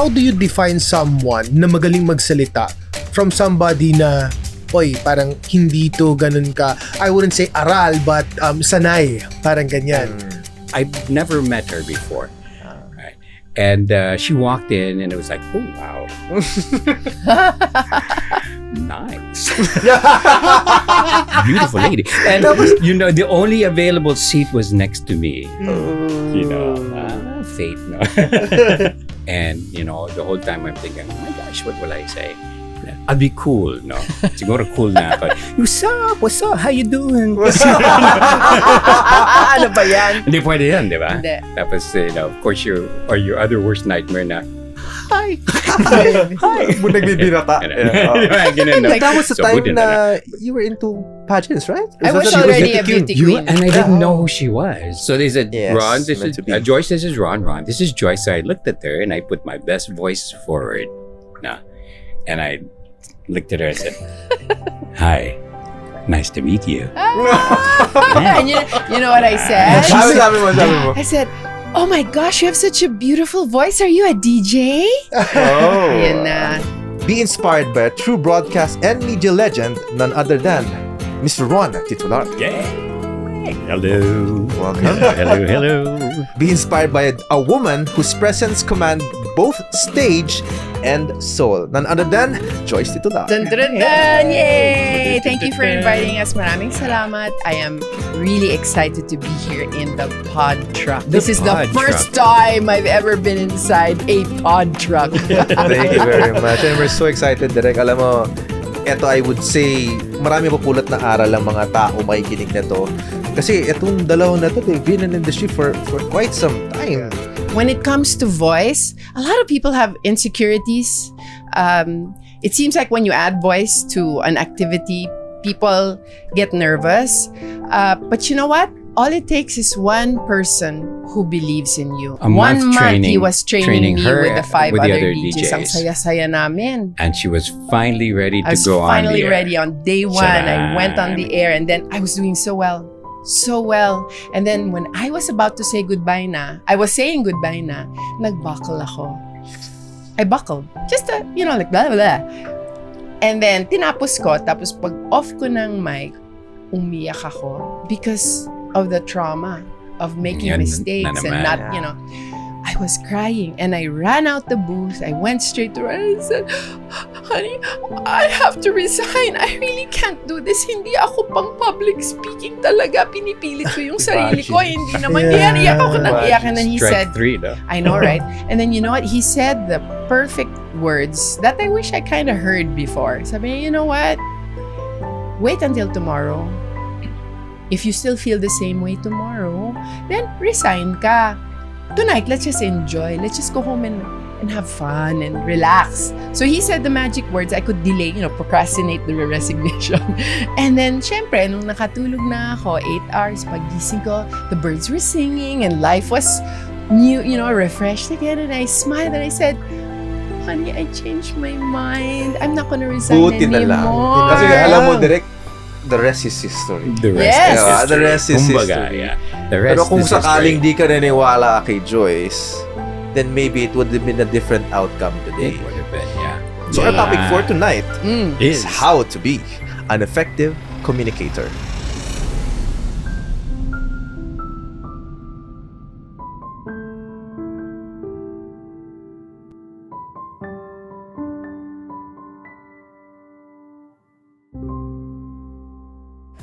how do you define someone na magaling magsalita from somebody na parang hindi to ganun ka, I wouldn't say aral, but sanay, parang ganyan. I've never met her before. Right. And she walked in and it was like, oh, wow. Nice. Beautiful lady. And the only available seat was next to me. Fate, no? And, the whole time I'm thinking, oh my gosh, what will I say? I'll be cool, no? Siguro cool na ako. What's up? How you doing? Ano ba yan? Hindi pwede yan, di ba? Hindi. Tapos, of course, your other worst nightmare na, hi! Hi! Nagbibirata. That was the time na you were into pageants, right? I was already a beauty queen. And I didn't know who she was. So they said, Yes, Ron, this is meant to be. Joyce, this is Ron, this is Joyce. So I looked at her and I put my best voice forward. And I looked at her and said, hi, nice to meet you. And you know what I said? Sabi mo. I said, oh my gosh, you have such a beautiful voice. Are you a DJ? Oh. Yun na. Be inspired by a true broadcast and media legend, none other than Mr. Ron Titular. Yeah. Hello. Welcome. Hello. Be inspired by a woman whose presence command both stage and soul, none other than Joyce Titular. Dun, dun, dun. Yay! Thank you for inviting us. Maraming salamat. I am really excited to be here in the pod truck. This is the first time I've ever been inside a pod truck. Thank you very much. And we're so excited, Direk. Alam mo, eto I would say, marami mapulot na aral ang mga tao makikinig na to. Kasi itong dalawang na to, they've been in the industry for quite some time. When it comes to voice, a lot of people have insecurities. It seems like when you add voice to an activity, people get nervous. But you know what? All it takes is one person who believes in you. A month he was training me her with the five with the other other DJs. Ang DJs. saya-saya namin. And she was finally ready to I was go on finally the air. ready on day one. I went on the air and then I was doing so well. And then when I was about to say goodbye na, I was saying goodbye na, nag-buckle ako. I buckled. Just like blah, blah, blah. And then, tinapos ko. Tapos pag off ko ng mic, umiyak ako because of the trauma of making mistakes and not, I was crying and I ran out the booth. I went straight to her and I said, honey, I have to resign. I really can't do this. Hindi ako pang public speaking talaga. Pinipilit ko yung sarili ko. Hindi naman yan. Iyak ako nang iyak. And then he said, I know, right? And then you know what? He said the perfect words that I wish I kind of heard before. Sabi niya, you know what? Wait until tomorrow. If you still feel the same way tomorrow, then resign ka. Tonight, let's just enjoy. Let's just go home and have fun and relax. So he said the magic words. I could delay, procrastinate the resignation. And then, syempre, nung nakatulog na ako, 8 hours, pagising ko, the birds were singing and life was new, refreshed again. And I smiled and I said, honey, I changed my mind. I'm not gonna resign Buti anymore. na lang. Kasi alam mo, Direk, the rest is history. The rest Yes. is history. The rest is Kumbaga, history. yeah. The rest Pero kung is sakaling history. di ka naniwala kay Joyce, then maybe it would have been a different outcome today. It would have been, yeah. So our topic for tonight is is how to be an effective communicator.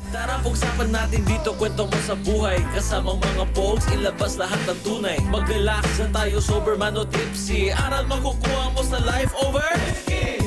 Tara, pag-usapan natin dito, kwento mo sa buhay. Kasamang mga pogs, ilabas lahat ng tunay. Mag-relax na tayo, sober man o tipsy. Aral makukuha mo sa life over whiskey.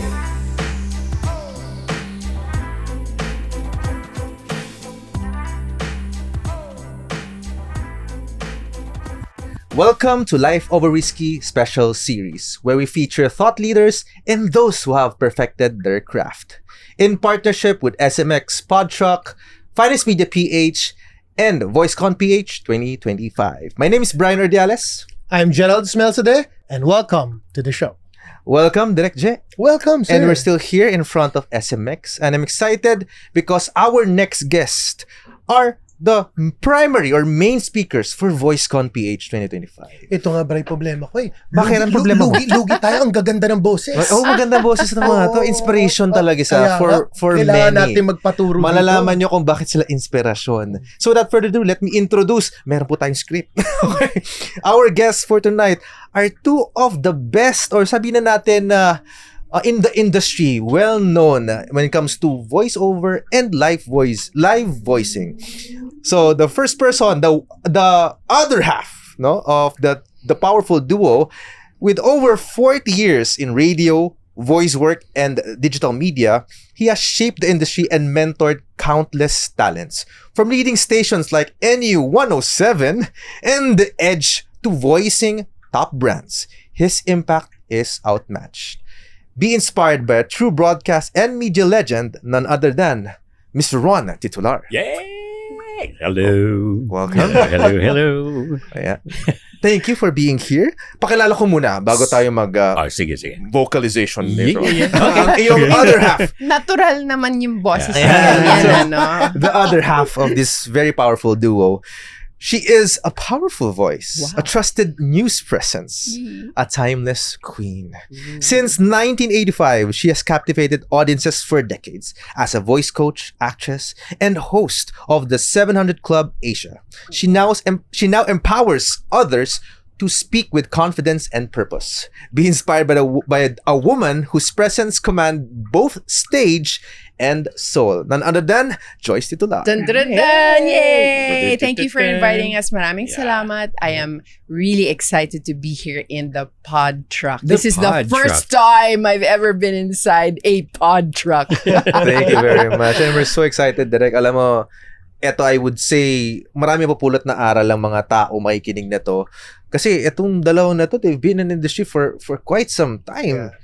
Welcome to Life Over Risky Special Series, where we feature thought leaders and those who have perfected their craft. In partnership with SMX Podtruck, Finest Media PH, and VoiceCon PH 2025. My name is Brian Ordiales. I'm Gerald Smelsade, and welcome to the show. Welcome, Direk J. Welcome, sir. And we're still here in front of SMX, and I'm excited because our next guests are the primary or main speakers for VoiceCon PH 2025. Ito nga ba yung problema ko eh. Bakit ang problema mo? Lugi tayo, ang gaganda ng boses. Magandang boses ng mga to. Inspiration talaga Kaya for kailangan many. natin magpaturo Malalaman nyo kung bakit sila inspirasyon. So without further ado, let me introduce. Meron po tayong script. Okay. Our guests for tonight are two of the best, or sabihin na natin in the industry, well known when it comes to voiceover and live voicing. So the first person, the other half, no, of the powerful duo, with over 40 years in radio, voice work, and digital media, he has shaped the industry and mentored countless talents, from leading stations like NU 107 and The Edge to voicing top brands. His impact is outmatched. Be inspired by a true broadcast and media legend, none other than Mr. Ron Titular. Yay! Hello. Welcome. Hello. Ayan. Thank you for being here. Pakilala ko muna bago tayo mag Sige. vocalization later. Yeah. Ang iyong other half. Natural naman yung boses Yeah. niya. So, Ano? The other half of this very powerful duo. She is a powerful voice, a trusted news presence, a timeless queen. Since 1985, she has captivated audiences for decades as a voice coach, actress, and host of the 700 Club Asia. She now empowers others to speak with confidence and purpose. Be inspired by a woman whose presence command both stage and soul. None other than Joyce Titular. Dun, dun, dun! Yay! Thank you for inviting us. Maraming salamat. I am really excited to be here in the pod truck. This is the pod first truck. time I've ever been inside a pod truck. Thank you very much. And we're so excited, Direk. Alam mo, eto I would say, marami papulot na aral ang mga tao makikinig na to. Kasi itong dalawang na to, they've been in the industry for quite some time.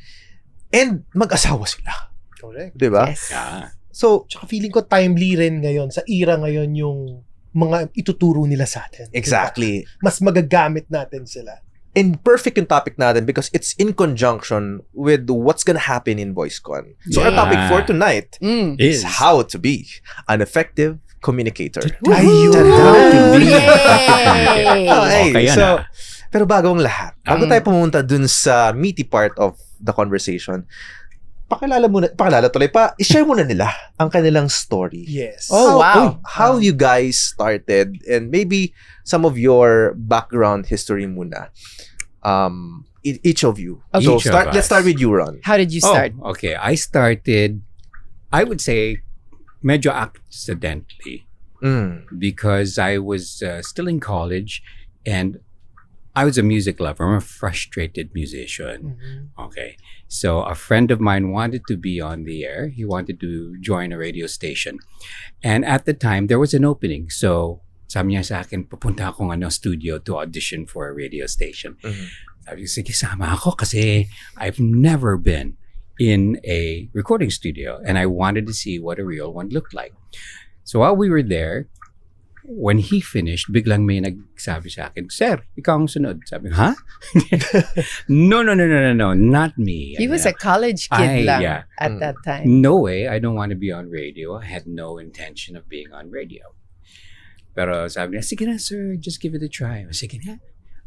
And mag-asawa sila. Correct. Diba? Yes. Yeah. So, Tsaka feeling ko timely rin ngayon, sa era ngayon yung mga ituturo nila sa atin. exactly. Diba? Mas magagamit natin sila. And perfect yung topic natin because it's in conjunction with what's gonna happen in VoiceCon. So our Yeah. topic for tonight is Is how to be an effective communicator. Ayun! Yay! Okay, yan so, pero bago ang lahat, bago tayo pumunta dun sa meaty part of the conversation, i-share muna nila ang kanilang story. Yes. Oh, wow. How you guys started and maybe some of your background history muna. Each of you. So Each of us. let's start with you, Ron. How did you start? Okay. I started, I would say, medyo accidentally because I was still in college and I was a music lover. I'm a frustrated musician. Okay. So a friend of mine wanted to be on the air. He wanted to join a radio station. And at the time, there was an opening. So sabi niya sa akin, pupunta akong studio to audition for a radio station. Sabi ko, sige, sama ako kasi I've never been in a recording studio and I wanted to see what a real one looked like. So while we were there, when he finished, biglang may nagsabi sa akin, Sir, ikaw ang sunod. Sabi ko, huh? No, not me. He was a college kid lang yeah. at that time. No way, I don't want to be on radio. I had no intention of being on radio. Pero sabi niya, sige na sir, just give it a try. Sige na,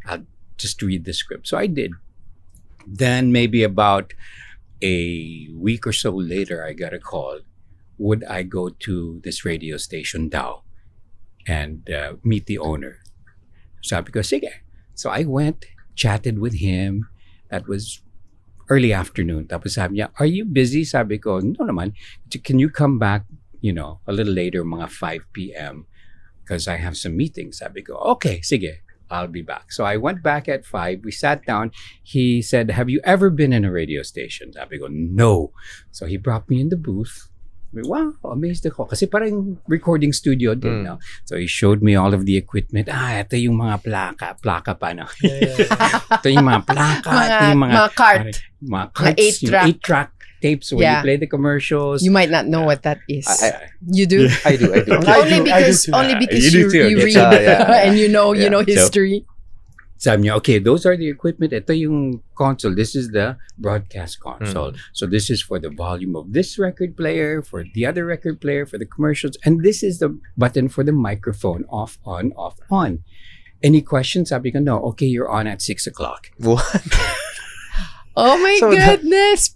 I'll just read the script. So I did. Then maybe about a week or so later, I got a call. Would I go to this radio station daw and meet the owner? Sabi ko, sige. So I went, chatted with him. That was early afternoon. Tapos sabi niya, are you busy? Sabi ko, no naman. Can you come back, a little later, mga 5 p.m. because I have some meetings. Sabi ko, okay, sige. I'll be back. So I went back at 5. We sat down. He said, have you ever been in a radio station? Sabi ko, no. So he brought me in the booth. Wow, amazed ako. Kasi parang recording studio din, no? So he showed me all of the equipment. Ito yung mga plaka pa, no? Ito yung mga plaka. Ito yung mga cart. Mga carts, yung 8-track tapes where you play the commercials. You might not know what that is. You do? I do. Only because You you do too. read Yeah. and you know history. Sabi niya, okay, those are the equipment. Ito yung console. This is the broadcast console. So this is for the volume of this record player, for the other record player, for the commercials. And this is the button for the microphone. Off, on, off, on. Any questions? Sabi ko, no. Okay, you're on at 6 o'clock. What? Oh my So goodness!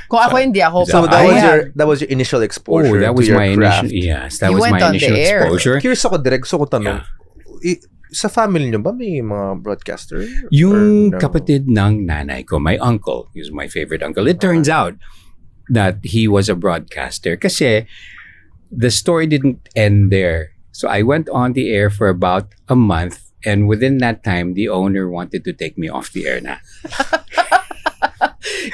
Kung ako, hindi ako. So papayag. that was your initial exposure that was to your my craft. initial, yes, that You was went my on the initial air. exposure. Curious ako, direct. Gusto ko tanong, sa family nyo ba may mga broadcaster? Yung Or no? kapatid ng nanay ko, my uncle, he was my favorite uncle. It turns out that he was a broadcaster kasi the story didn't end there. So I went on the air for about a month, and within that time, the owner wanted to take me off the air na.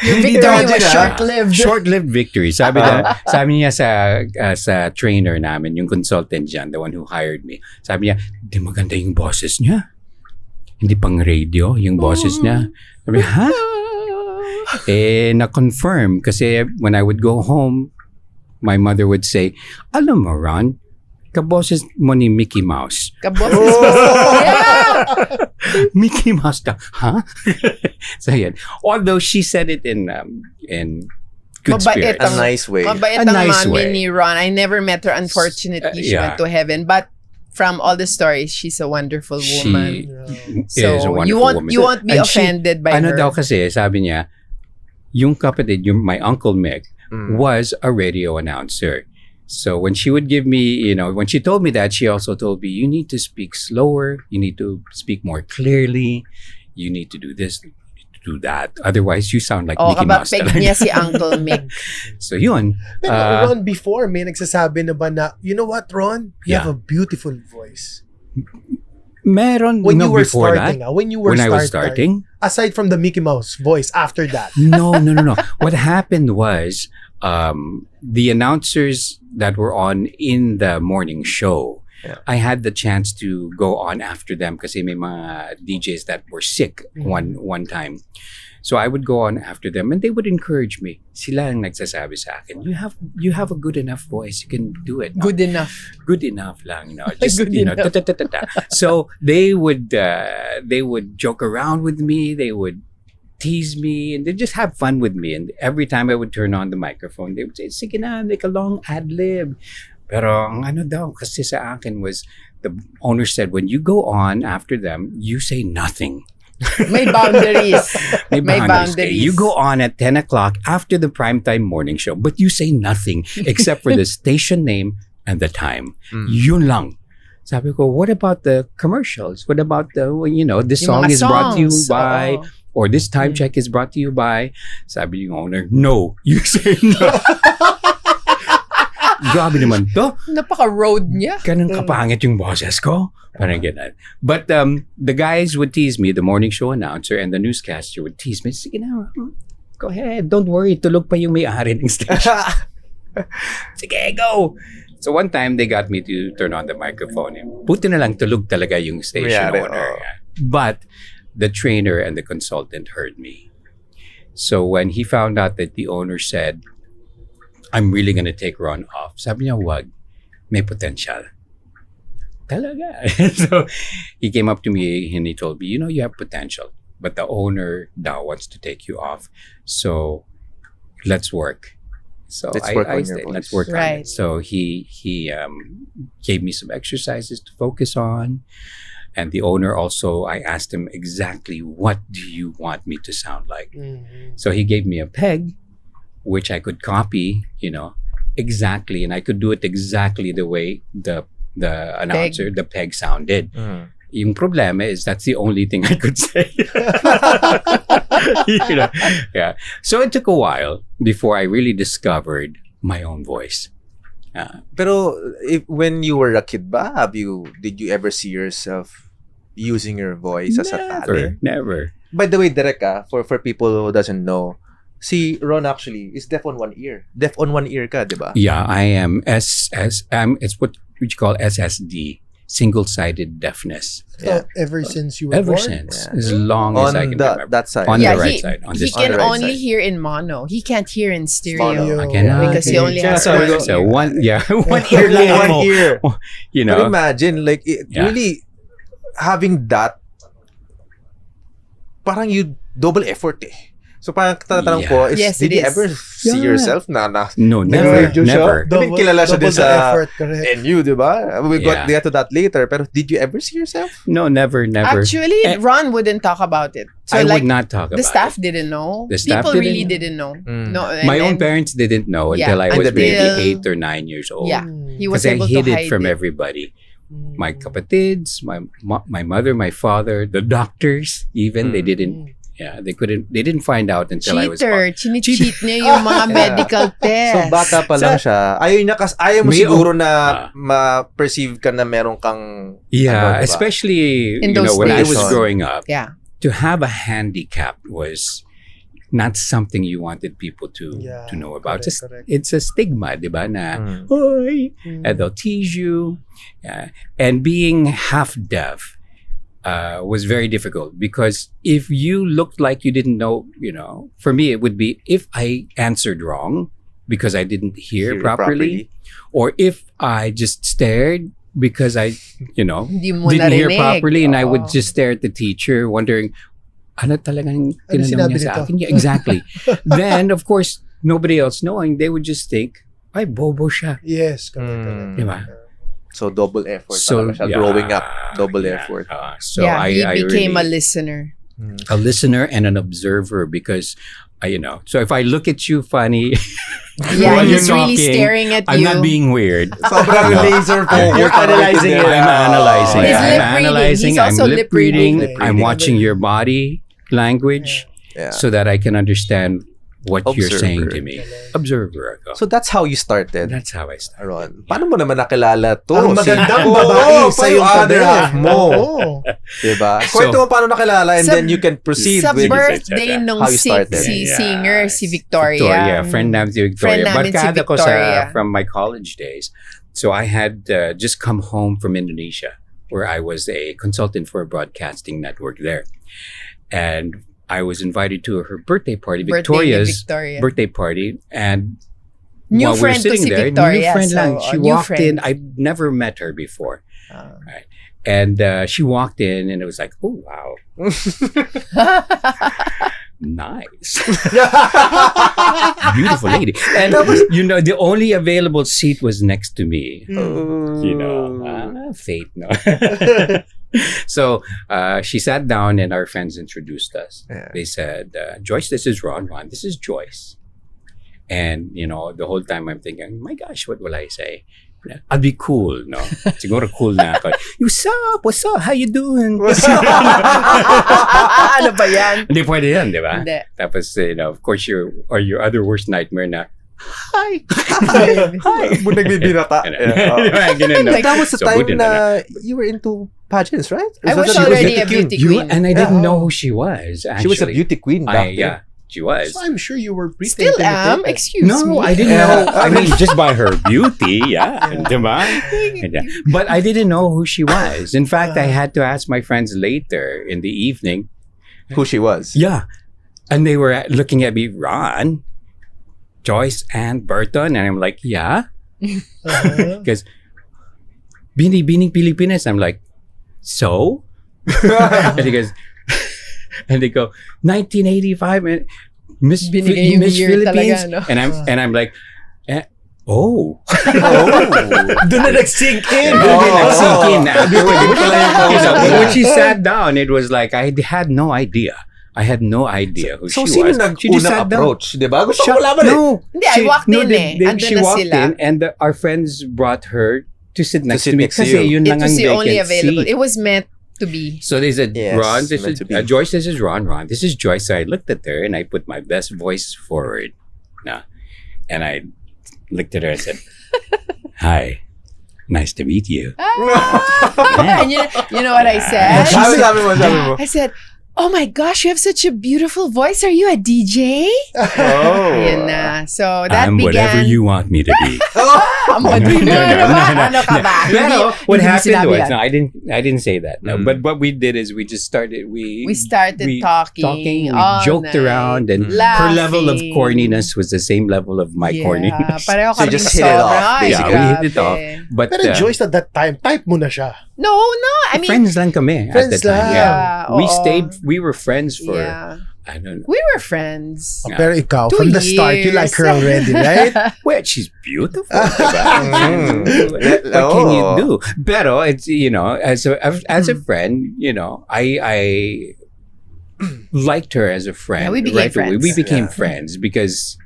Your victory was short-lived. Short-lived victory. Sabi niya sa trainer namin, yung consultant dyan, the one who hired me. Sabi niya, di maganda yung boses niya. Hindi pang radio yung boses niya. Sabi niya, ha? Na-confirm. Kasi when I would go home, my mother would say, alam mo, Ron, kaboses mo ni Mickey Mouse. Kaboses mo. Yeah! Mickey Mouse ka, huh? So yan. Although she said it in good Mabait spirit. A nice way. Mabait A ang nice mami way. ni Ron. I never met her. Unfortunately, she yeah. went to heaven. But from all the stories, she's a wonderful woman. She is a So wonderful woman. you won't be And she- offended by ano her. daw kasi, sabi niya, yung kapatid, my Uncle Mick, was a radio announcer. So when she would give me, when she told me that, she also told me, you need to speak slower, you need to speak more clearly, you need to do this, you need to do that. Otherwise, you sound like Mickey Mouse. Kabapeg talaga. niya si Uncle Mick. So yun. Pero Ron, before, may nagsasabi na ba na, you know what, Ron? You have a beautiful voice. Meron When you were before starting, that. when you were When I was starting. Aside from the Mickey Mouse voice, after that. No. What happened was the announcers that were on in the morning show, I had the chance to go on after them kasi may mga DJs that were sick one time. So I would go on after them and they would encourage me. Sila ang nagsasabi sa akin, you have a good enough voice, you can do it. Good enough. Good enough lang, just Good enough. ta-ta-ta-ta-ta. So they would joke around with me, they would tease me, and they just have fun with me. And every time I would turn on the microphone, they would say, sige na, make a long ad-lib. Pero ang ano daw kasi sa akin was, the owner said, when you go on after them, you say nothing. May boundaries. May boundaries. boundaries. You go on at 10 o'clock after the primetime morning show, but you say nothing except for the station name and the time. Yun lang. Sabi ko, what about the commercials? What about the, this Yung song mga is brought to you songs, by, oo. or this time check is brought to you by, sabi yung owner, no. You say no. Grabe naman to. Napaka-road niya. Ganun kapangit yung boses ko. Parang ganun. But the guys would tease me, the morning show announcer and the newscaster would tease me. Sige na, go ahead. Don't worry. Tulog pa yung may-ari ng station. Sige, go. So one time, they got me to turn on the microphone. Buti na lang tulog talaga yung station Mayari, owner. But the trainer and the consultant heard me. So when he found out that the owner said, I'm really gonna take Ron off. Sabi niya, wag. May potential. Talaga. So he came up to me and he told me, you have potential. But the owner now wants to take you off. So let's work. So Let's work on your stayed. voice. Let's work on Right. it. So he gave me some exercises to focus on. And the owner also, I asked him exactly, what do you want me to sound like? So he gave me a peg, which I could copy, exactly. And I could do it exactly the way the announcer, the peg sounded. Yung problema is that's the only thing I could say. Yeah. So it took a while before I really discovered my own voice. Pero when you were a kid ba, did you ever see yourself using your voice as a talent? Never. By the way, Derek, for people who doesn't know, si Ron actually is deaf on one ear. Deaf on one ear ka, di ba? Yeah, I am it's what you call SSD, single-sided deafness. So, ever since you were Ever born? since, as long as I On can remember. that side. On Yeah, the right he, side. On he this can the right only side. hear in mono. He can't hear in stereo. Mono. I cannot. Because he only has Kaya sabi one ko, So ear. one One ear ear lang, lang one ear. you But know. imagine, like, Yeah. really having that parang you double effort eh. So parang tatanong ko is, Yes, did it you is. ever see Yeah. yourself na No, never, nag-radio siya? never. I mean, kilala siya din double sa the effort, correct. NU, di ba? We got Yeah. to that later. Pero did you ever see yourself? No, never. Actually, Eh, Ron wouldn't talk about it. So I like would not talk about the staff it. didn't know. The staff People didn't really know. didn't know. Mm. No, and My own then- parents didn't know Yeah, until I was until- maybe 8 or 9 years old. Yeah, he was Because I able hid to it hide from it. everybody. My kapatids, my mother, my father, the doctors, even they didn't. Yeah, they didn't find out until I was. Cheater, chini-cheat niya yung mga medical So tests. bata pa lang siya. Ayaw mo May- siguro na ma-perceive ka na meron kang Yeah, ano, diba? especially In you know those when I was days. growing up, Yeah. to have a handicap was not something you wanted people to know about. Correct. It's a stigma, di ba? Na, Mm. "Hoy," and they'll tease you. And being half deaf was very difficult because if you looked like you didn't know, for me it would be if I answered wrong because I didn't hear Hear properly, or if I just stared because I, Hindi mo didn't hear narinig. properly, and I would Oo. just stare at the teacher wondering, ano talagang tinanong sinabi niya sa nito? akin? Yeah, exactly. Then, of course, nobody else knowing, they would just think, ay, bobo siya. Yes, correct. Diba? So double effort talaga siya. Growing up, double effort. So yeah, I he became a really, listener. a listener and an observer because, so if I look at you funny, Yeah, while you're he's really talking, staring at I'm you. not being weird. Sobrang laser focus. You're analyzing it. I'm analyzing. He's I'm lip reading. analyzing. He's I'm also lip lip reading. reading. I'm watching your body language Yeah. so that I can understand what you're saying Observer. to me. Observer ako. So that's how you started, That's how I started. Ron. Paano mo naman nakilala to? Ang magandang Oo, babae pa sa yung iyong other tabi. half mo. Oo. Diba? So- Kwento mo paano nakilala and Sa- then you can proceed Sa with birthday nung How you started. singer, si Victoria. Friend namin si Friend Victoria. namin si Barkada ko Victoria. from my college days. So I had just come home from Indonesia where I was a consultant for a broadcasting network there. And I was invited to her birthday party, Birthday ni Victoria's Victoria. birthday party. And New while we were friend ko sitting si there, Victoria. new friend lang. So, She new walked friend. in. I'd never met her before. Ah. Right. And she walked in and it was like, oh, wow. Nice. Beautiful lady. And, the only available seat was next to me. Fate, no. So she sat down and our friends introduced us. Yeah. They said, Joyce, this is Ron. This is Joyce. And, the whole time I'm thinking, my gosh, what will I say? I'll be cool, no? Siguro cool na ako. What's up? What's up? How you doing? Ano ba yan? Hindi pwede yan, di ba? Hindi. Tapos, of course, your other worst nightmare na, hi! Mo nagbibirata. Ganun, no? That was the So, time buti na you were into pageants, right? I was She already a beauty You, queen. and I didn't Yeah. know who she was, actually. She was a beauty queen back then. She was. So I'm sure you were pretty Still am. intimidated. Excuse me. No, I didn't know. I mean, just by her beauty, yeah. Diba? Yeah. But I didn't know who she was. In fact, I had to ask my friends later in the evening. Who she was. Yeah. And they were looking at me, Ron, Joyce, and Burton. And I'm like, yeah. Uh-huh. Because Bining Pilipinas. I'm like, so? And he goes, and they go, 1985 and Miss Binigay yung Miss year Philippines. talaga, no? And I'm like, oh. Doon na nag-sink in. Sink in afterwards. When she sat down, it was like I had no idea. I had no idea who So she sino was. She just nag-unang sat down. approach? Diba? Gusto ko malaman eh. No. Hindi, I walked in eh. Andun She na walked sila. in and our friends brought her to sit next sit to me next to kasi you. yun It lang was ang the only vacant available. seat. It was meant to be. So they said, Yes, Ron, this meant is to be. Joyce, this is Ron, this is Joyce. So I looked at her and I put my best voice forward. And I looked at her and said, hi, nice to meet you. And you know what I said? Sabi mo. I said, oh my gosh, you have such a beautiful voice. Are you a DJ? Oh. Yun na. So that I'm began. whatever you want me to be. Ang madumi mo naman. Ano ka ba? Pero Hindi- what hindi mo happened sinabi was, yan. no, I didn't say that. No, Mm. but what we did is we just started. We started talking We all joked night, around, and her laughing. level of corniness was the same level of my corniness. Pareho So kami just hit it off, sobra. Ay, Yeah, we hit it grabe. off. But Pero Joyce at that time, type mo na siya. No, I mean, friends lang kami Friends at the time. lang. Yeah. Yeah, We were friends for, yeah. I don't know. We were friends. Oh, pero ikaw, 2 from the start, you like her already, right? Well, she's beautiful. diba? What can you do? Pero it's, as a friend, I liked her as a friend. Yeah, we became right away. friends. We became Yeah. friends because,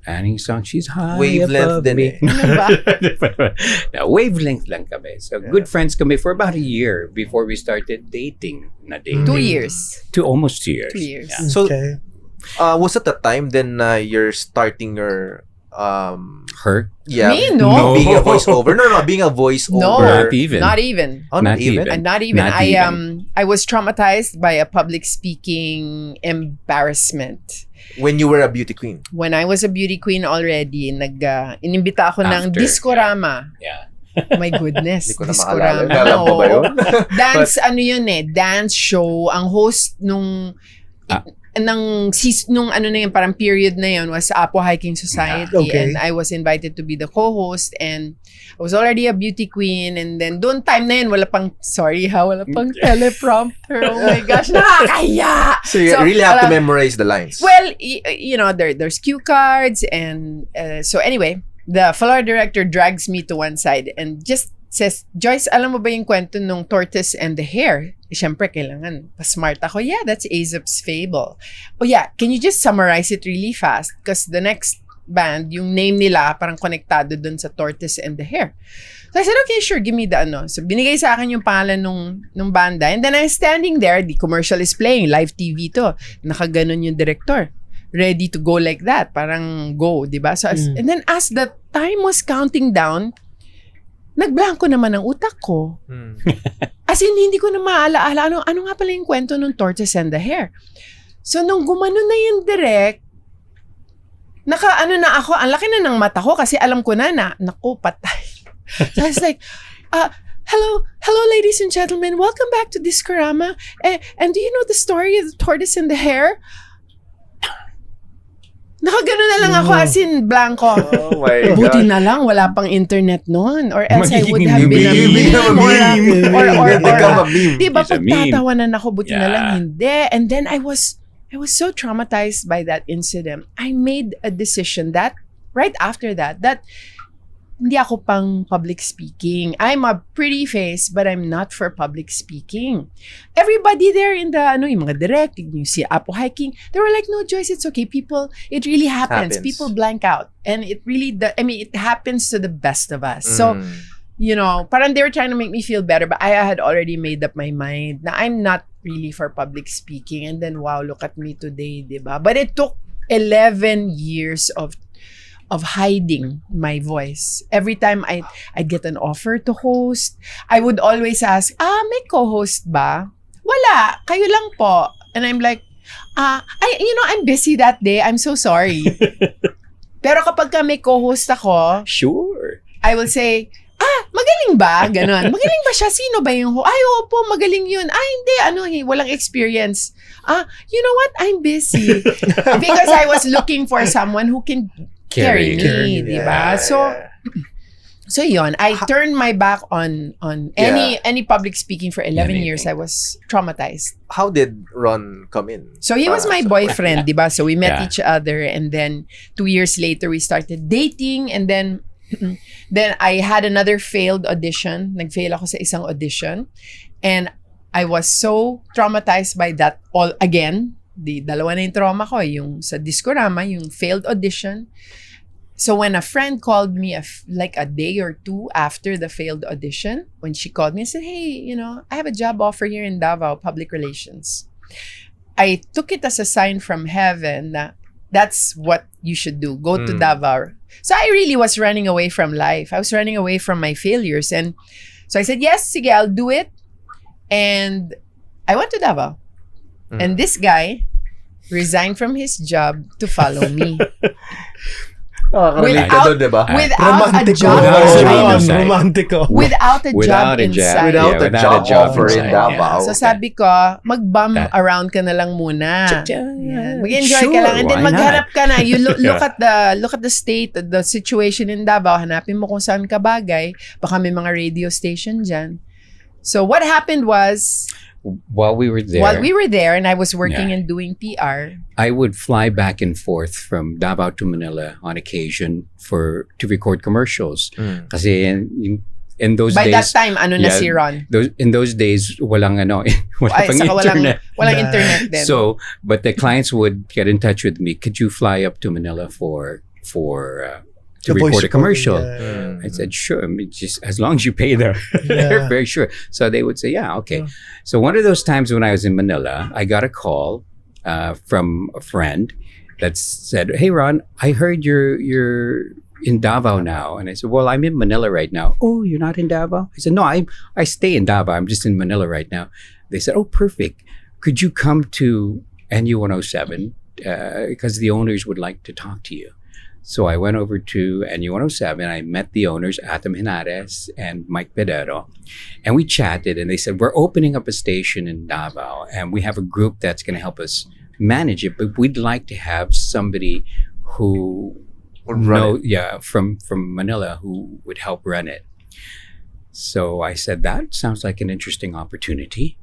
Annie's song, she's high Wavelength above din me. eh. Yeah, wavelength lang kami. So good friends kami for about a year before we started dating. Na dating. 2 years. Almost 2 years. 2 years. Yeah. So, Okay. was it the time then you're starting your Her? yeah, Me? No. being a voiceover? No, being a voiceover. No. Not even. Not even. Oh, not even. And not even. Not even. I was traumatized by a public speaking embarrassment. When you were a beauty queen. When I was a beauty queen already, inimbita ako ng After, Discorama. Yeah. My goodness, Hindi ko na maalala. Discorama. Alam mo ba Oo. yun? Dance, ano yun eh, dance show. Ang host nung nung ano na yun, parang period na yun was Apo Hiking Society. Okay. And I was invited to be the co-host and I was already a beauty queen and then doon time na yun, wala pang teleprompter. Oh my gosh, nakakahiya! So you really have to memorize the lines. Well, there's cue cards and so anyway, the floor director drags me to one side and just says, Joyce, alam mo ba yung kwento nung tortoise and the hare? Siyempre, kailangan pa-smart ako. Yeah, that's Aesop's fable. Oh yeah, can you just summarize it really fast? Because the next band, yung name nila parang konektado dun sa tortoise and the hare. So I said, okay, sure, give me the ano. So binigay sa akin yung pangalan nung banda. And then I'm standing there, the commercial is playing, live TV to. Nakaganon yung director. Ready to go like that. Parang go, di ba? So, and then as the time was counting down, nagblanko naman ang utak ko. As in, hindi ko na maalaala. Ano nga pala yung kwento ng tortoise and the hare? So, nung gumano na yung direct, na ako, ang laki na ng mata ko kasi alam ko na, naku, patay. So, I was like, hello, ladies and gentlemen. Welcome back to Discorama. And do you know the story of the tortoise and the hare? Nakagano na lang ako as in blanco. Oh my God. Buti na lang, wala pang internet noon. Or else I would Magiging have been a meme. Or Become a meme. diba, It's a meme. pagtatawanan ako, buti na lang Yeah. hindi. And then I was so traumatized by that incident. I made a decision that, right after that hindi ako pang public speaking. I'm a pretty face, but I'm not for public speaking. Everybody there in the, yung mga direct, yung si Apo Hiking, they were like, no, Joyce, it's okay. It really happens. People blank out. And it really, it happens to the best of us. So, parang they were trying to make me feel better, but I had already made up my mind na I'm not really for public speaking. And then, wow, look at me today, diba? But it took 11 years of hiding my voice. Every time I'd get an offer to host, I would always ask, may co-host ba? Wala, kayo lang po. And I'm like, I'm busy that day. I'm so sorry. Pero kapag may co-host ako, Sure. I will say, magaling ba? Ganon. Magaling ba siya? Sino ba yung Ay, opo, magaling yun. Hindi, walang experience. You know what? I'm busy. Because I was looking for someone who can carry me, diba? So yun, I turned my back on any public speaking for 11 years. I was traumatized. How did Ron come in? So he was my boyfriend, diba? So we met Yeah. each other and then 2 years later we started dating and then I had another failed audition. Nag-fail ako sa isang audition and I was so traumatized by that all again. Dalawa na yung trauma ko, yung sa Discorama, yung failed audition. So when a friend called me like a day or two after the failed audition, when she called me and said, hey, I have a job offer here in Davao, public relations. I took it as a sign from heaven that that's what you should do. Go to Davao. So I really was running away from life. I was running away from my failures. And so I said, yes, sige, I'll do it. And I went to Davao. And this guy resigned from his job to follow me. Nakaka-relate ka doon, diba? Without a job. Without Romantic. a I job. know. Romantiko. Without a job inside. Without a job offer in inside, Davao. So sabi ko, mag-bum around ka na lang muna. Yan. Mag-enjoy ka lang and then maghanap ka na. You look at the state, the situation in Davao. Hanapin mo kung saan ka bagay. Baka may mga radio station dyan. So what happened was, While we were there, and I was working and doing PR, I would fly back and forth from Davao to Manila on occasion to record commercials. Kasi in those by days, that time, na si Ron? in those days, walang Ay, saka internet. walang internet din. So, but the clients would get in touch with me. Could you fly up to Manila to The voice record a commercial? recording, I said, sure. I mean, just as long as you pay the very sure. So they would say, yeah, okay. So one of those times when I was in Manila, I got a call from a friend that said, hey, Ron, I heard you're in Davao now. And I said, well, I'm in Manila right now. Oh, you're not in Davao? I said, no, I stay in Davao. I'm just in Manila right now. They said, oh, perfect. Could you come to NU107? Because the owners would like to talk to you. So I went over to NU107. I met the owners, Atom Henares and Mike Pedero, and we chatted. And they said, we're opening up a station in Davao, and we have a group that's going to help us manage it. But we'd like to have somebody who from Manila who would help run it. So I said, that sounds like an interesting opportunity.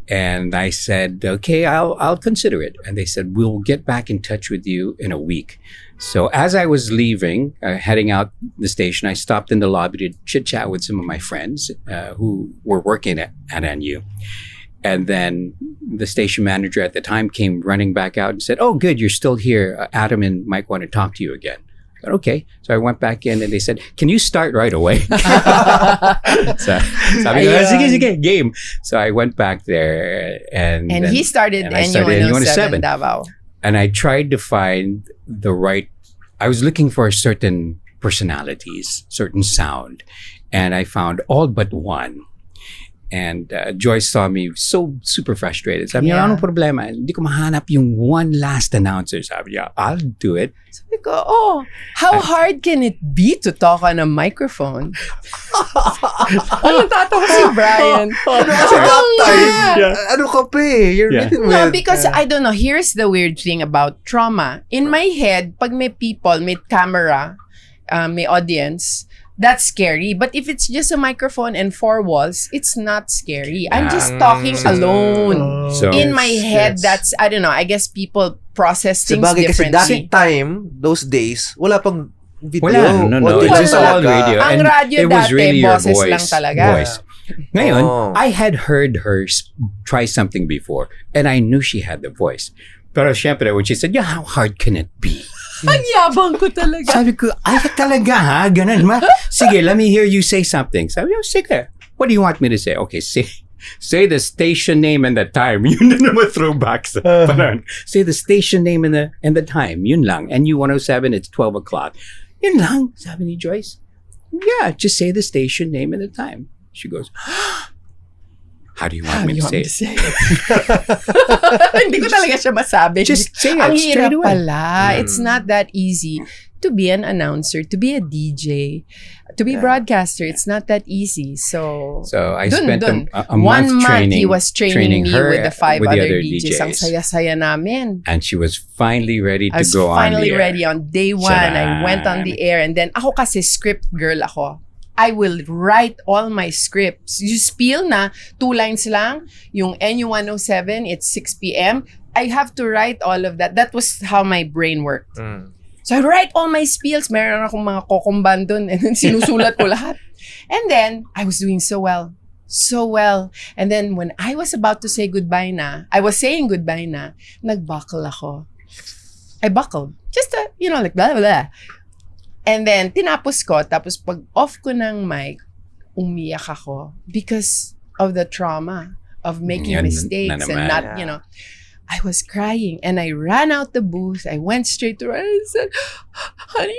And I said, okay, I'll consider it. And they said, we'll get back in touch with you in a week. So as I was leaving, heading out the station, I stopped in the lobby to chit-chat with some of my friends who were working at NU. And then the station manager at the time came running back out and said, oh, good, you're still here. Adam and Mike want to talk to you again. I said, okay. So I went back in and they said, can you start right away? So sabi ko, sige, game. So I went back there and he started NU107 Davao. And I tried to find I was looking for certain personalities, certain sound. And I found all but one. And Joyce saw me so super frustrated. Sabi niya, anong problema? Hindi ko mahanap yung one last announcer. Sabi niya, I'll do it. Sabi ko, how hard can it be to talk on a microphone? Ano tatawa si Brian? Ano ka pa eh? You're written No, with. because I don't know. Here's the weird thing about trauma. In my head, pag may people, may camera, may audience, that's scary. But if it's just a microphone and four walls, it's not scary. I'm just talking alone. So- In my head, that's, I don't know, I guess people process things Sabagay kasi differently. that time, those days, wala pang video. Wala, no. Audio It's just lang all talaga. radio. Ang And radyo it was dati, really your boses lang talaga. voice. Ngayon, Oh. I had heard her try something before, and I knew she had the voice. Pero syempre, when she said, yeah, how hard can it be? Ang yabang ko talaga. Sabi ko, ay talaga ha? Ganun ma? Sige, let me hear you say something. Sabi ko, sige. What do you want me to say? Okay, say the station name and the time. Yun na naman throwbacks. Parang, say the station name and the time. Yun lang. NU107, it's 12 o'clock. Yun lang, sabi ni Joyce. Yeah, just say the station name and the time. She goes, how do you want me to say it? Hindi ko talaga siya masabi. Just say it Ang straight hirap away. pala. It's not that easy to be an announcer, to be a DJ, to be a broadcaster. It's not that easy. So I spent a 1 month month training. he was training me her with the five with the other other DJs. Ang saya-saya namin. And she was finally ready I to was go on finally the air. ready on day one. I went on the air and then ako kasi script girl ako. I will write all my scripts. You spiel na 2 lines lang. Yung NU107, it's 6 p.m. I have to write all of that. That was how my brain worked. So I write all my spiels. Meron akong mga kokomban dun. And then sinusulat ko lahat. And then, I was doing so well. So well. And then, when I was about to say goodbye na, I was saying goodbye na, nag-buckle ako. I buckled. Just, like blah, blah, blah. And then, tinapos ko. Tapos, pag off ko ng mic, umiyak ako. Because of the trauma of making Yan mistakes na and naman. not, I was crying and I ran out the booth. I went straight to her and I said, honey,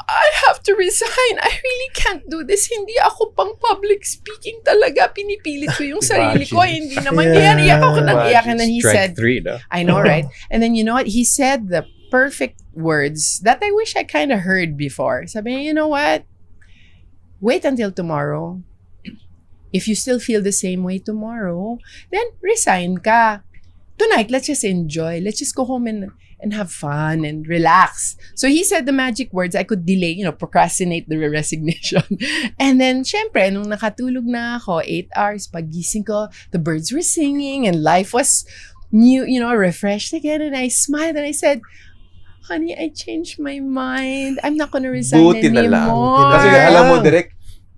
I have to resign. I really can't do this. Hindi ako pang public speaking talaga. Pinipilit ko yung sarili ko. Hindi naman yan. Iyak ako nang iyak. And then he said, Strike 3, no? I know, right? And then you know what? He said the perfect words that I wish I kind of heard before. Sabi niya, you know what? Wait until tomorrow. If you still feel the same way tomorrow, then resign ka. Tonight, let's just enjoy. Let's just go home and have fun and relax. So he said the magic words. I could delay, procrastinate the resignation. And then, syempre, nung nakatulog na ako, 8 hours, pagising ko, the birds were singing and life was new, refreshed again. And I smiled and I said, honey, I changed my mind. I'm not gonna resign Buti na lang. anymore. Kasi alam mo, direct,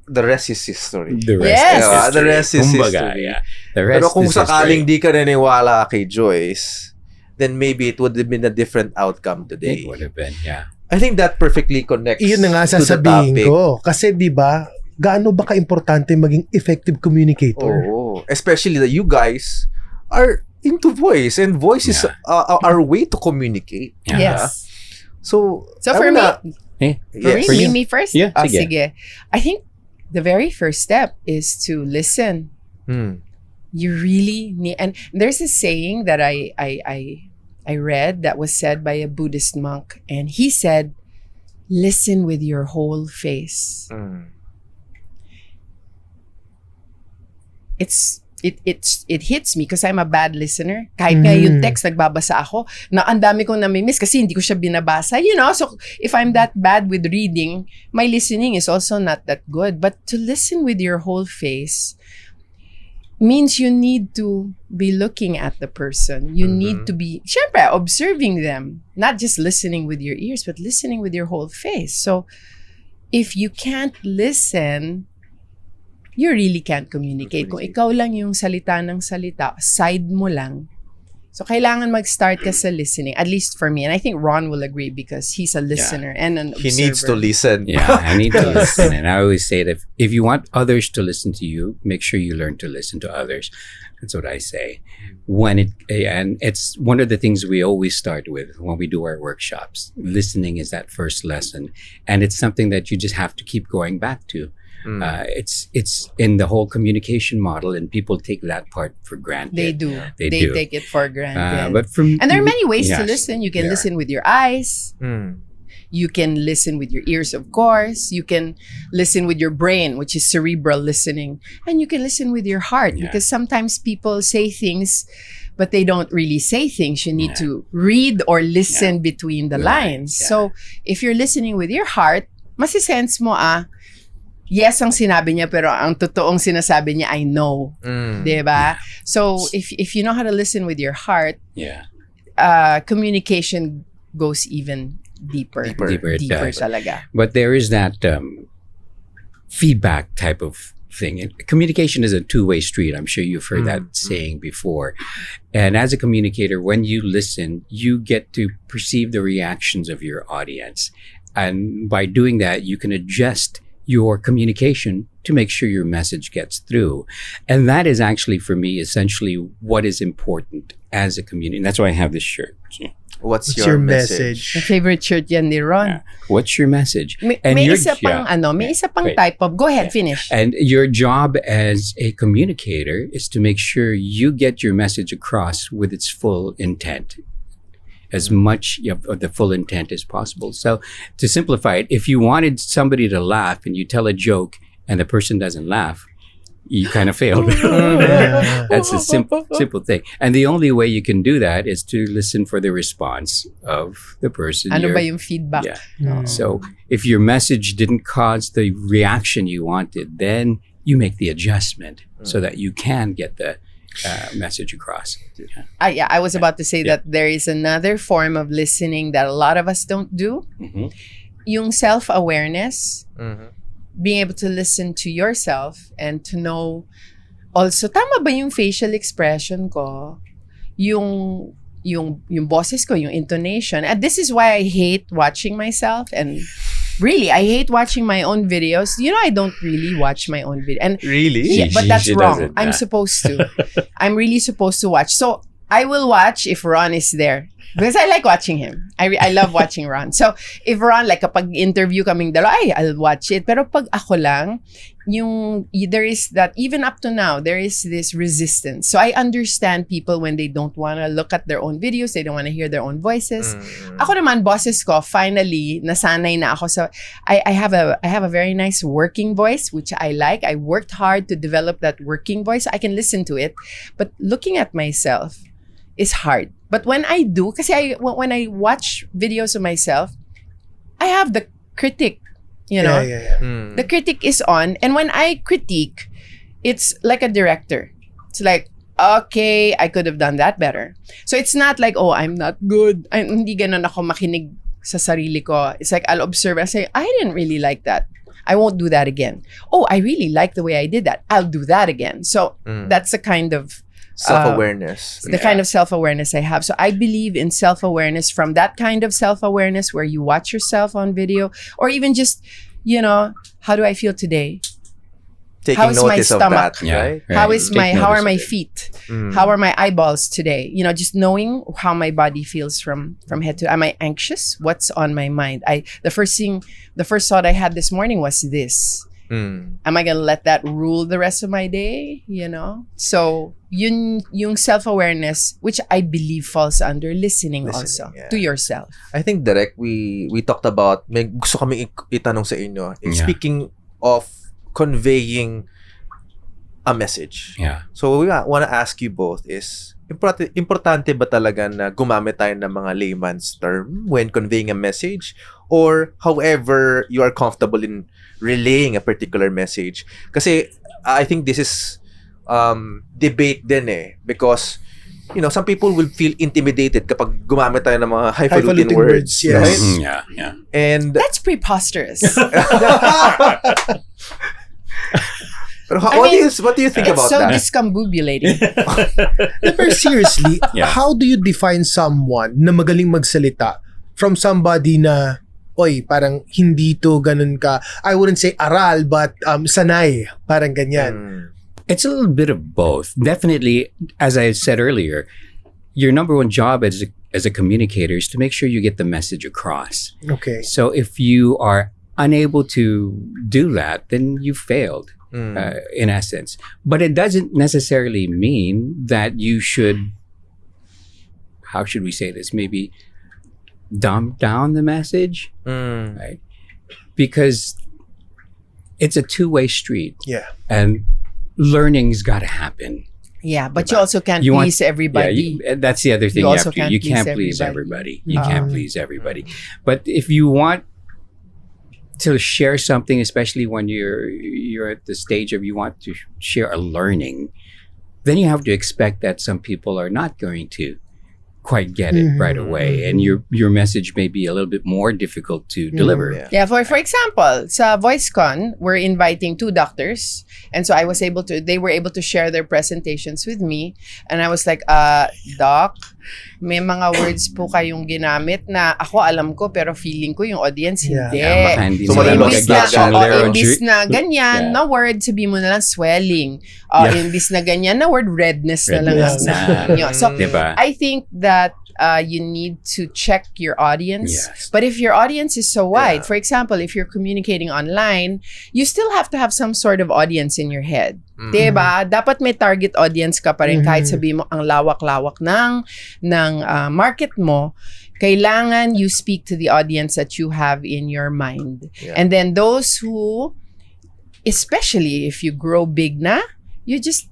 the rest is history. The rest Yes. is history. The rest is Kumbaga, history. yeah. The rest Pero kung is sakaling history. di ka naniniwala kay Joyce, then maybe it would have been a different outcome today. It would have been, yeah. I think that perfectly connects Iyon na nga to the sasabihin topic. ko. Kasi di ba, gaano ba ka-importante maging effective communicator? Oh, especially that you guys are into voice, and voice is our way to communicate. Yeah. Yes. So For me, yes. for me first? Yeah, sige. Sige. I think the very first step is to listen. You really need, and there's a saying that I read that was said by a Buddhist monk, and he said, listen with your whole face. It hits me because I'm a bad listener. Kahit nga yung text, nagbabasa ako, na ang dami kong namimiss kasi hindi ko siya binabasa. So if I'm that bad with reading, my listening is also not that good. But to listen with your whole face means you need to be looking at the person. You need to be, syempre, observing them. Not just listening with your ears, but listening with your whole face. So if you can't listen, you really can't communicate. Kung ikaw lang yung salita ng salita, side mo lang. So, kailangan mag-start ka sa listening. At least for me. And I think Ron will agree because he's a listener and an observer. He needs to listen. Yeah, I need to listen. And I always say that if you want others to listen to you, make sure you learn to listen to others. That's what I say. And it's one of the things we always start with when we do our workshops. Listening is that first lesson. And it's something that you just have to keep going back to. It's in the whole communication model, and people take that part for granted. They do. They They do. take it for granted. And there are many ways to Yes, listen. You can there listen with your eyes. You can listen with your ears, of course. You can listen with your brain, which is cerebral listening. And you can listen with your heart because sometimes people say things, but they don't really say things. You need to read or listen between the lines. Yeah. So if you're listening with your heart, masisense mo yes ang sinabi niya, pero ang totoong sinasabi niya, I know. Diba? So if you know how to listen with your heart, communication goes even deeper Deeper talaga. But there is that feedback type of thing. Communication is a two-way street. I'm sure you've heard that saying before. And as a communicator, when you listen, you get to perceive the reactions of your audience. And by doing that, you can adjust your communication to make sure your message gets through. And that is actually, for me, essentially what is important as a community. And that's why I have this shirt. What's your message? My favorite shirt yan ni Ron. Yeah. What's your message? May your- isa pang yeah. may isa pang Wait. type of, go ahead, finish. And your job as a communicator is to make sure you get your message across with its full intent, as much of the full intent as possible. So to simplify it, if you wanted somebody to laugh and you tell a joke and the person doesn't laugh, you kind of failed. That's a simple thing. And the only way you can do that is to listen for the response of the person. Ano ba yung feedback? Yeah. Oo. So if your message didn't cause the reaction you wanted, then you make the adjustment so that you can get the message across. Yeah. I was about to say that there is another form of listening that a lot of us don't do. Mhm. Yung self-awareness, being able to listen to yourself and to know also, tama ba yung facial expression ko? Yung boses ko, yung intonation. And this is why I hate watching myself, and really, I hate watching my own videos. I don't really watch my own video. And Really? yeah, but that's She wrong. doesn't, I'm yeah. supposed to. I'm really supposed to watch. So I will watch if Ron is there. Because I like watching him. I love watching Ron. So, if Ron, like kapag interview kaming dalawa, I'll watch it. Pero pag ako lang, there is that, even up to now, there is this resistance. So, I understand people when they don't want to look at their own videos, they don't want to hear their own voices. Ako naman, bosses ko, finally, nasanay na ako sa, I have a very nice working voice, which I like. I worked hard to develop that working voice. I can listen to it. But looking at myself is hard. But when I do, kasi when I watch videos of myself, I have the critic, you know. The critic is on. And when I critique, it's like a director. It's like, okay, I could have done that better. So it's not like, oh, I'm not good. Hindi ganun ako makinig sa sarili ko. It's like, I'll observe and say, I didn't really like that. I won't do that again. Oh, I really like the way I did that. I'll do that again. So that's the kind of self-awareness. the kind of self-awareness I have. So I believe in self-awareness, from that kind of self-awareness where you watch yourself on video, or even just, you know, how do I feel today? Taking How is my notice of stomach? that, right? How is Take my how are notice my of it. feet? How are my eyeballs today? You know, just knowing how my body feels from head to. Am I anxious? What's on my mind? The first thought I had this morning was this. Am I gonna let that rule the rest of my day? You know? So yung self-awareness, which I believe falls under listening also yeah. to yourself. I think, Direk, we talked about, may gusto kami itanong sa inyo. Speaking of conveying a message. Yeah. So we want to ask you both is, importante ba talaga na gumamit tayo ng mga layman's term when conveying a message, or however you are comfortable in relaying a particular message? Kasi I think this is debate din because you know, some people will feel intimidated kapag gumamit tayo ng mga highfalutin words, yes. right? Yeah. And That's preposterous. pero I what mean, do you think It's about so that? discombobulating. But seriously, Yeah. how do you define someone na magaling magsalita from somebody na, oy, parang hindi to ganun ka, I wouldn't say aral, but sanay, parang ganyan. It's a little bit of both. Definitely, as I said earlier, your number one job as a communicator is to make sure you get the message across. Okay. So if you are unable to do that, then you failed, in essence. But it doesn't necessarily mean that you should, how should we say this, maybe dumb down the message, right? Because it's a two-way street. Yeah. And learning's got to happen. Yeah, but you also can't You want- please everybody. That's the other thing. You You, also have to, can't you please can't please everybody. everybody. You can't please everybody. But if you want to share something, especially when you're at the stage of you want to share a learning, then you have to expect that some people are not going to quite get it right away, and your message may be a little bit more difficult to deliver. Yeah, for example, sa VoiceCon, we're inviting 2 doctors, and so they were able to share their presentations with me, and I was like, Doc, may mga words po kayong ginamit na ako alam ko pero feeling ko yung audience hindi. Yeah, baka hindi So, nila malalost magagets na- yung lyric. Imbis na ganyan Yeah. na word, sabihin mo na lang swelling. Imbis na ganyan na word, redness na lang Redness ang na. sabihin nyo. So, Diba? I think that you need to check your audience. Yes. But if your audience is so wide, for example, if you're communicating online, you still have to have some sort of audience in your head. Diba? Dapat may target audience ka pa rin kahit sabihin mo ang lawak-lawak ng market mo. Kailangan you speak to the audience that you have in your mind. Yeah. And then those who, especially if you grow big na, you just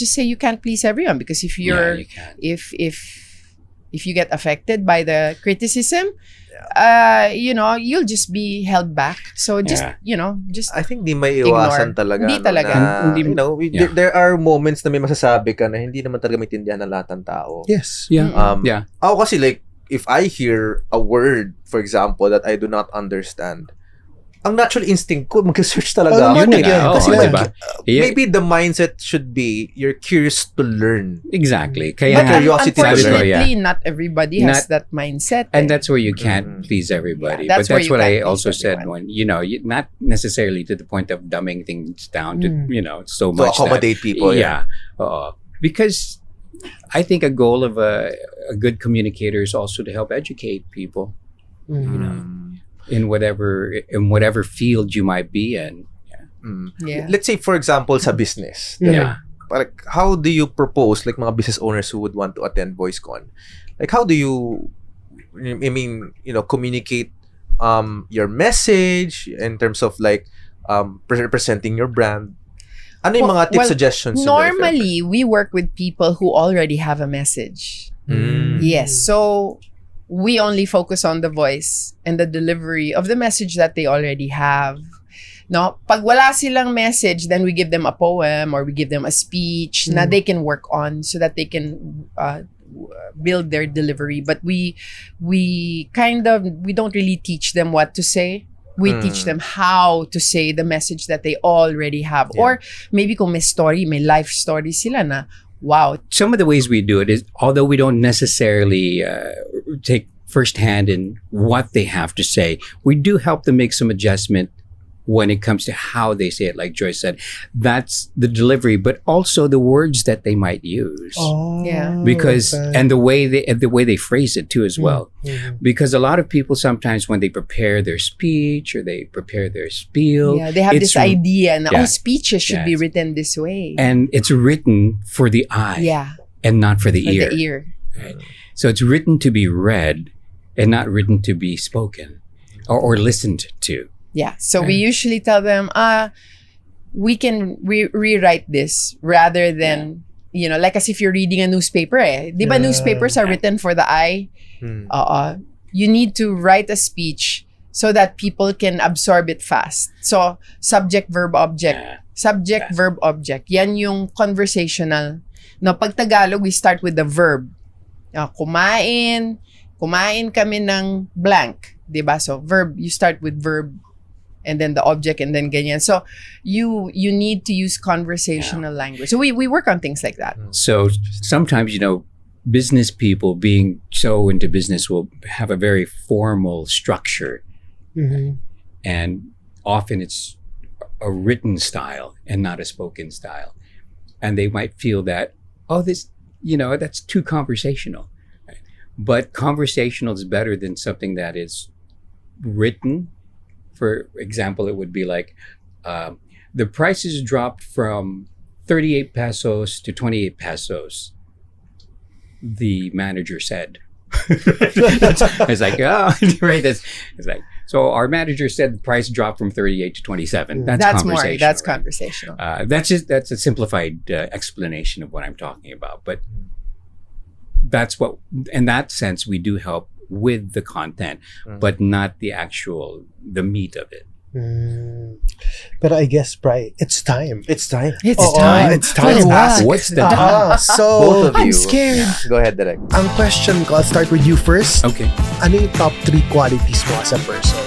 say you can't please everyone, because if you're you can. if you get affected by the criticism, you'll just be held back. So just I think di may iwasan Ignore. talaga. Hindi talaga. Hindi- You know, Yeah. there are moments na may masasabi ka na hindi naman talaga maintindihan ng lahat ng tao. Yes. Yeah. Yeah. Ako kasi, like, if I hear a word, for example, that I do not understand, ang natural instinct ko, mag-search talaga ako. Automatic eh. yan. Kasi Oo, like, diba? Yeah. maybe the mindset should be, you're curious to learn. Exactly. But Kaya curiosity unfortunately, yeah. not everybody has that mindset. And eh. that's where you can't please everybody. Yeah, but that's where that's you what I can't also please said everyone. when, not necessarily to the point of dumbing things down to, so To much accommodate people. Yeah. Because I think a goal of a good communicator is also to help educate people, you know, in whatever field you might be in. Yeah. Let's say, for example, sa business. Yeah. Like, how do you propose, like, mga business owners who would want to attend VoiceCon? Like, how do you, I mean, communicate your message in terms of, like, representing your brand? Ano yung mga tip suggestions? Normally, we work with people who already have a message. Yes. So, we only focus on the voice and the delivery of the message that they already have. No, pag wala silang message, then we give them a poem or we give them a speech na they can work on so that they can build their delivery. But we don't really teach them what to say. We teach them how to say the message that they already have. Yeah. Or maybe kung may life story sila na, wow. Some of the ways we do it is, although we don't necessarily take firsthand in what they have to say, we do help them make some adjustment when it comes to how they say it. Like Joyce said, that's the delivery, but also the words that they might use. Yeah. Because and the way they phrase it too as well. Because a lot of people sometimes when they prepare their speech or they prepare their spiel, Yeah, they have this idea na speeches should be Yes. written this way. and it's written for the eye and not for the For ear. the ear. Right? So it's written to be read and not written to be spoken or listened to. Yeah. So we usually tell them, we can rewrite this rather than, like as if you're reading a newspaper. Di ba newspapers are written for the eye? You need to write a speech so that people can absorb it fast. So, subject, verb, object. Yeah. Subject, verb, object. Yan yung conversational. No, pag Tagalog, we start with the verb. Kumain kami ng blank. Diba? So, verb, you start with verb and then the object and then ganyan. So, you need to use conversational language. So, we work on things like that. So sometimes, business people being so into business will have a very formal structure. And often it's a written style and not a spoken style. And they might feel that, that's too conversational. Right? But conversational is better than something that is written. For example, it would be like, the prices dropped from 38 pesos to 28 pesos. The manager said. It's like, right. It's like, so our manager said the price dropped from 38 to 27. That's conversational. That's right? conversational. That's a simplified explanation of what I'm talking about. But that's what, in that sense, we do help with the content, but not the meat of it. But I guess, Bri, it's time. It's time. It's Oo, time. it's time. For what? What's the time? So, Both of I'm you. scared. Yeah. Go ahead, Direk. ang question ko, I'll start with you first. Okay. Ano yung top 3 qualities mo as a person?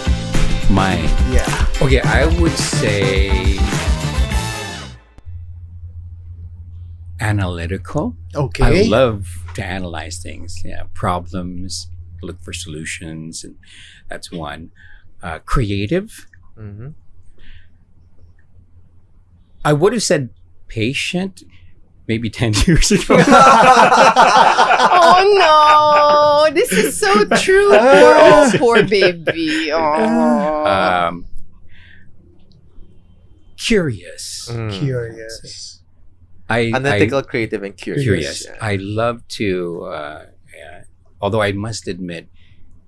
Mine. Yeah. Okay, I would say analytical. Okay. I love to analyze things, problems, look for solutions, and that's one. Creative. I would have said patient maybe 10 years ago. Oh no! This is so true. Poor baby. Oh. Curious. Curious. Analytical, creative, and Curious. Yeah. I love to, although I must admit,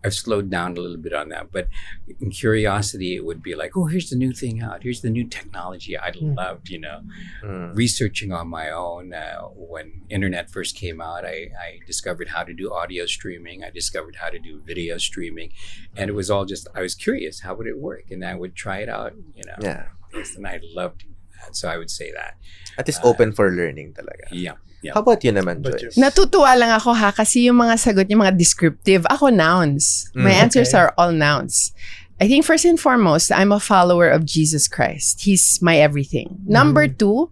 I've slowed down a little bit on that. But in curiosity, it would be like, oh, here's the new thing out. Here's the new technology. I loved, researching on my own. When internet first came out, I discovered how to do audio streaming. I discovered how to do video streaming. And it was all just, I was curious, how would it work? And I would try it out, Yeah. And I loved that. So I would say that. At least open for learning talaga. Yeah. How about you naman, But Joyce? Natutuwa lang ako kasi yung mga sagot niya, mga descriptive. Ako, nouns. My answers are all nouns. I think first and foremost, I'm a follower of Jesus Christ. He's my everything. Number 2,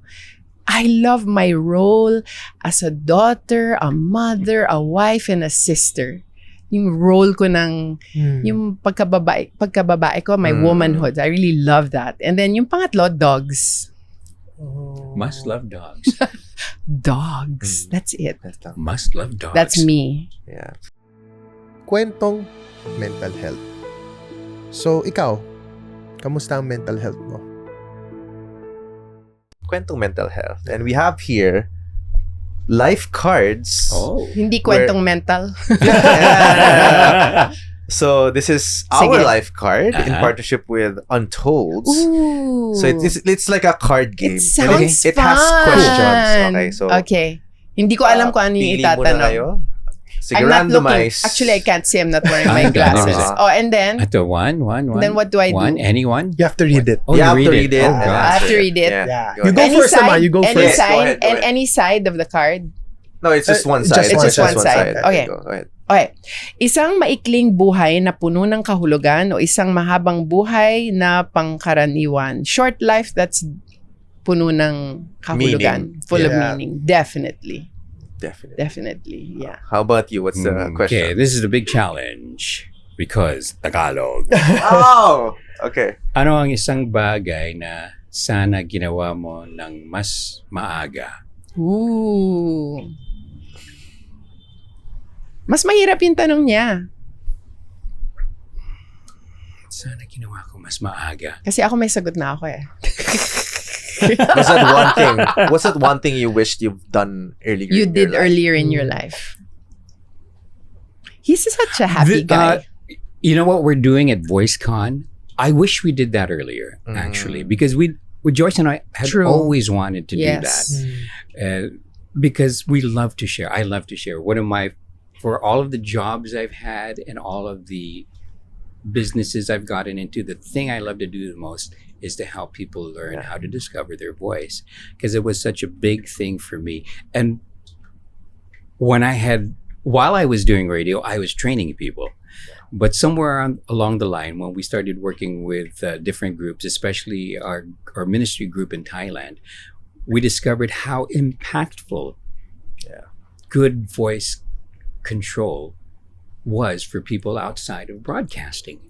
I love my role as a daughter, a mother, a wife, and a sister. Yung role ko ng, yung pagkababae ko, my womanhood. I really love that. And then yung pangatlo, dogs. Must love dogs. Dogs. That's it. That's lang. Must love dogs. That's me. Yeah. Kwentong mental health. So, ikaw, kamusta ang mental health mo? Kwentong mental health. And we have here life cards. Oh. Hindi kwentong mental. So this is our Sige. life card in Uh-huh. partnership with Untolds. Ooh. So it's like a card game. It sounds It has fun. questions. Okay, so Okay. Hindi ko alam kung ano yung pili muna itatanong. kayo. Sige, I'm not looking. randomize. Actually, I can't see. I'm not wearing Ah, my okay. glasses. Uh-huh. Oh, and then? Ito, one. Then what do I do? One, anyone? You have to read it. Oh, you have to read it. Oh, and God. I have answer to read it. Yeah. Go You ahead. go first naman. You go any first. side, Go ahead, go and ahead. any side of the card. No, it's just one Just side. one It's just one side. side. Okay. Go ahead. Okay. Isang maikling buhay na puno ng kahulugan o isang mahabang buhay na pangkaraniwan. Short life that's puno ng kahulugan. Meaning. Full of Yeah. meaning. Definitely. Definitely. Yeah. How about you? What's the Okay, question? this is the big challenge because Tagalog. Oh! Okay. Ano ang isang bagay na sana ginawa mo ng mas maaga? Ooh. Mas mahirap yung tanong niya. Sana ginawa ko mas maaga. Kasi ako may sagot na ako eh. What's that one thing you wished you've done earlier? You in your did life? earlier in your life. He's such a happy guy. You know what we're doing at VoiceCon? I wish we did that earlier, actually, because with Joyce and I had True. always wanted to do Yes. that. Because we love to share. I love to share. For all of the jobs I've had and all of the businesses I've gotten into, the thing I love to do the most is to help people learn how to discover their voice, because it was such a big thing for me. And while I was doing radio, I was training people. But somewhere along the line, when we started working with different groups, especially our ministry group in Thailand, we discovered how impactful good voice control was for people outside of broadcasting.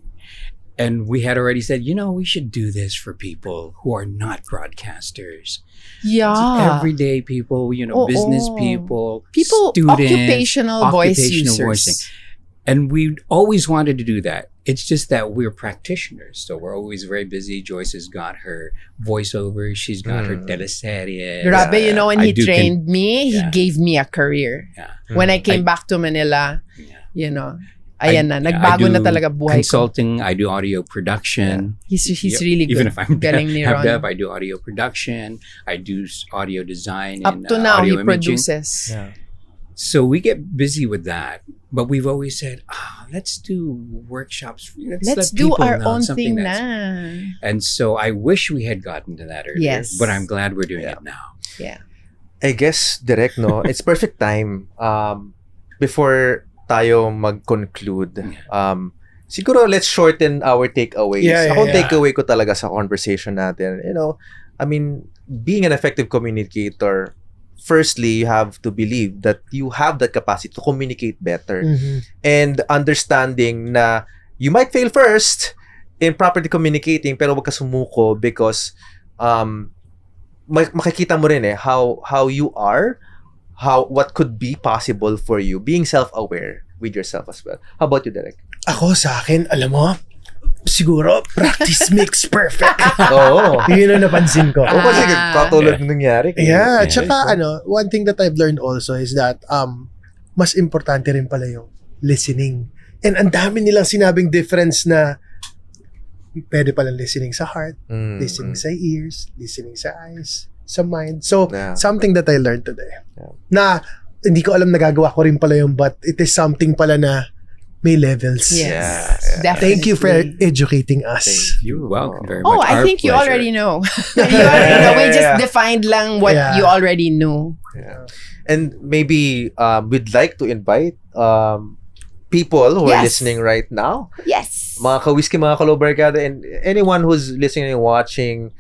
And we had already said, we should do this for people who are not broadcasters. Yeah. Everyday people, business people, People, students, occupational voice occupational users. voicing. And we always wanted to do that. It's just that we're practitioners, so we're always very busy. Joyce has got her voiceover. She's got her teleseries. Grabe, when I he do trained me, he yeah. gave me a career. Yeah. When I came back to Manila, Yeah. ayan na, nagbago I do na talaga buhay ko. consulting. I do audio production. He's Yeah, really good. Even if I'm Galing ni deaf, Ron. I do audio production. I do audio design. Up and, to now, he audio imaging. produces. Yeah. So we get busy with that. But we've always said, let's do workshops. Let's let do people our know own something thing that's- na. And so I wish we had gotten to that earlier. Yes. But I'm glad we're doing it now. Yeah. I guess, direct, no? It's perfect time. Before tayo mag-conclude, siguro let's shorten our takeaways. Ako takeaway ko talaga sa conversation natin, being an effective communicator, firstly, you have to believe that you have that capacity to communicate better. And understanding na you might fail first in properly communicating, pero wag ka sumuko because makikita mo rin how you are, what could be possible for you, being self-aware with yourself as well. How about you, Derek? Ako sa akin, alam mo, siguro, practice makes perfect. Oo. Yun ang napansin ko. Oo, kasi katulad ng nangyari. Yeah, Yeah. tsaka one thing that I've learned also is that mas importante rin pala yung listening. And ang dami nilang sinabing difference na pwede palang listening sa heart, listening sa ears, listening sa eyes, sa mind. So, Yeah. something that I learned today. Yeah. Na hindi ko alam nagagawa ko rin pala yung but it is something pala na may levels. Yes. Yeah. Definitely. Thank you for educating us. You're welcome very much. Oh, I Our think you pleasure. already know. You already know. We just Yeah. defined lang what Yeah. you already knew. Yeah. And maybe we'd like to invite people who are Yes. listening right now, Yes. mga ka-whiskey, mga ka-lobarkada, and anyone who's listening and watching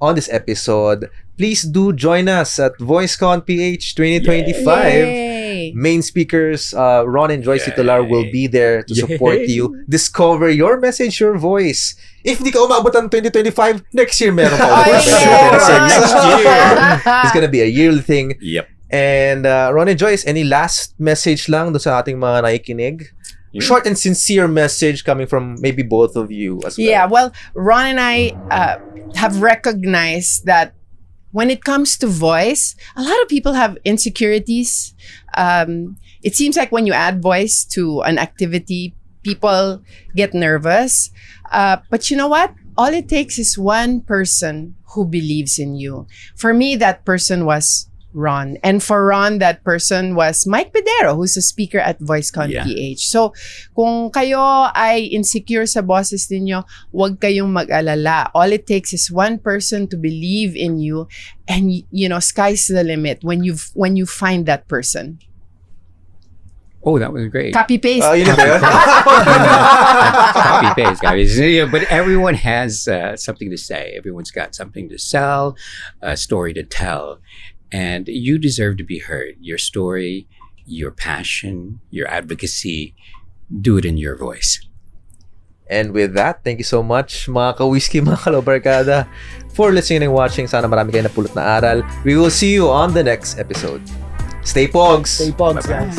on this episode, please do join us at VoiceCon PH 2025. Yay. main speakers, Ron and Joyce Yay. Titular, will be there to support Yay. you. Discover your message, your voice. If di ka umabot ng 2025, next year meron pa ulit. Ay, Next meron. year. It's gonna be a yearly thing. Yep. And Ron and Joyce, any last message lang do sa ating mga nakikinig? Yeah. Short and sincere message coming from maybe both of you as well. Yeah, well, Ron and I have recognized that when it comes to voice, a lot of people have insecurities. It seems like when you add voice to an activity, people get nervous. But you know what? All it takes is one person who believes in you. For me, that person was Ron. And for Ron, that person was Mike Pedero, who's a speaker at VoiceCon Yeah. PH. So, kung kayo ay insecure sa boses ninyo, huwag kayong mag-alala. All it takes is one person to believe in you, and you know, sky's the limit when you find that person. Oh, that was great. Copy paste. Yun na ba yun? Copy paste, guys. Yeah, but everyone has something to say. Everyone's got something to sell, a story to tell, and you deserve to be heard. Your story, your passion, your advocacy. Do it in your voice. And with that, thank you so much mga ka-whiskey, mga kalobarkada, for listening and watching. Sana marami kayo napulot na aral. We will see you on the next episode. Stay pogs! Stay pogs, guys.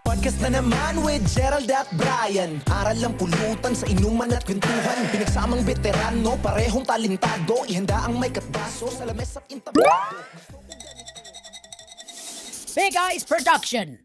Podcast na naman with Gerald at Brian. Aral lang pulutan sa inuman at kwentuhan. Pinagsamang veterano, parehong talentado. Ihanda ang may katbaso sa lames at intabado. Big Eyes Production.